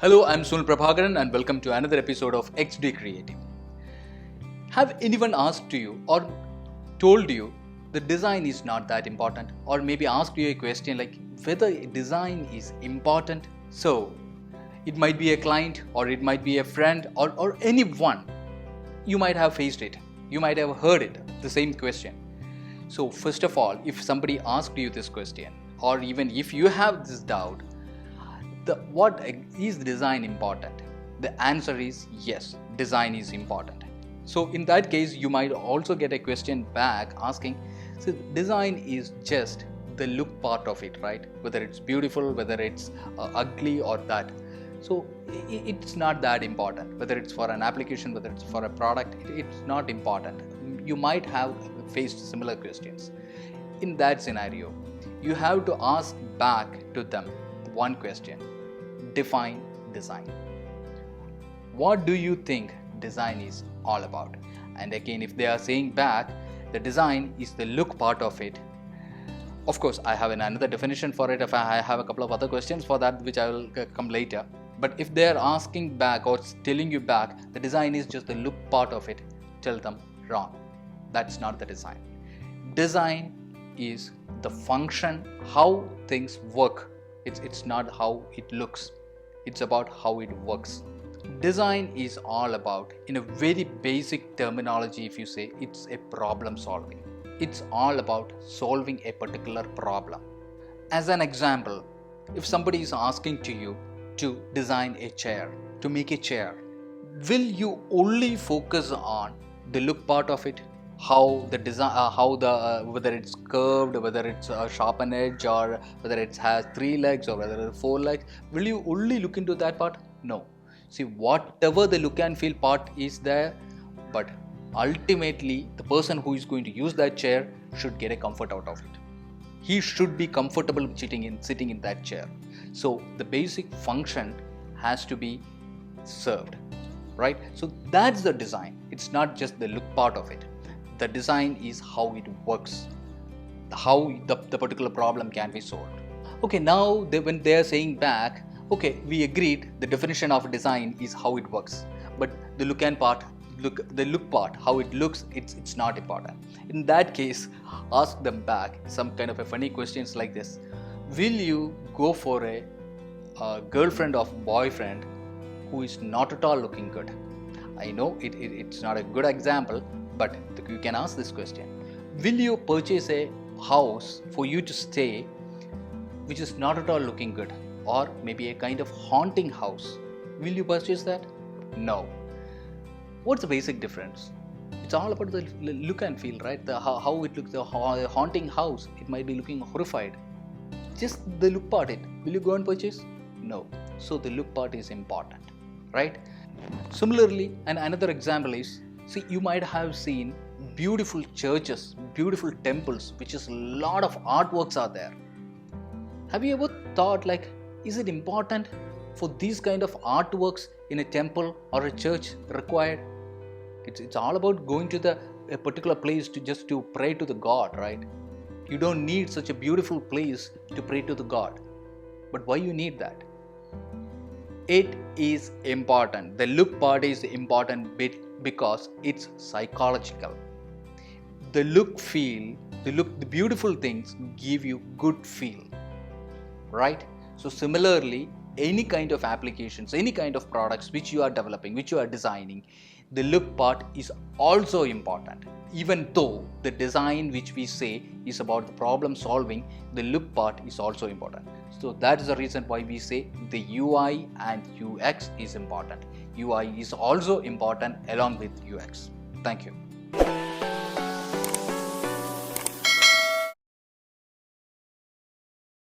Hello, I'm Sunil Prabhakaran and welcome to another episode of XD Creative. Have anyone asked you or told you the design is not that important, or maybe asked you a question like whether design is important? So, it might be a client or it might be a friend or anyone. You might have faced it. You might have heard it, the same question. So, first of all, if somebody asked you this question, or even if you have this doubt, what is design important? The answer is yes, design is important. So in that case, you might also get a question back asking, so design is just the look part of it, right? Whether it's beautiful, whether it's ugly or that. So it's not that important. Whether it's for an application, whether it's for a product, it's not important. You might have faced similar questions. In that scenario, you have to ask back to them one question. Define design. What do you think design is all about? And again, if they are saying back, the design is the look part of it. Of course, I have another definition for it. If I have a couple of other questions for that, which I will come later. But if they are asking back or telling you back, the design is just the look part of it, tell them wrong. That's not the design. Design is the function, how things work. It's not how it looks. It's about how it works. Design is all about, in a very basic terminology, if you say, it's a problem solving. It's all about solving a particular problem. As an example, if somebody is asking to you to design a chair, to make a chair, will you only focus on the look part of it? How the design, whether it's curved, whether it's a sharpened edge, or whether it has 3 legs or whether it's 4 legs, will you only look into that part? No. See, whatever the look and feel part is there, but ultimately the person who is going to use that chair should get a comfort out of it. He should be comfortable sitting in that chair. So the basic function has to be served, right? So that's the design. It's not just the look part of it. The design is how it works, how the particular problem can be solved. Okay, now when they are saying back, okay, we agreed the definition of design is how it works, but the look part, how it looks, it's not important. In that case, ask them back some kind of a funny questions like this. Will you go for a girlfriend or boyfriend who is not at all looking good? I know it's not a good example, but you can ask this question. Will you purchase a house for you to stay which is not at all looking good, or maybe a kind of haunting house? Will you purchase that? No. What's the basic difference? It's all about the look and feel, right? How it looks. The haunting house, it might be looking horrified. Just the look part, will you go and purchase? No. So the look part is important, right? Similarly, and another example is, see, you might have seen beautiful churches, beautiful temples, which is a lot of artworks are there. Have you ever thought like, is it important for these kind of artworks in a temple or a church required? It's all about going to a particular place to pray to the God, right? You don't need such a beautiful place to pray to the God. But why you need that? It is important. The look part is the important bit because it's psychological. The the beautiful things give you good feel, right? So similarly, any kind of applications, any kind of products which you are developing, which you are designing, the look part is also important. Even though the design which we say is about the problem solving, the look part is also important. So that is the reason why we say the UI and UX is important. UI is also important along with UX. Thank you.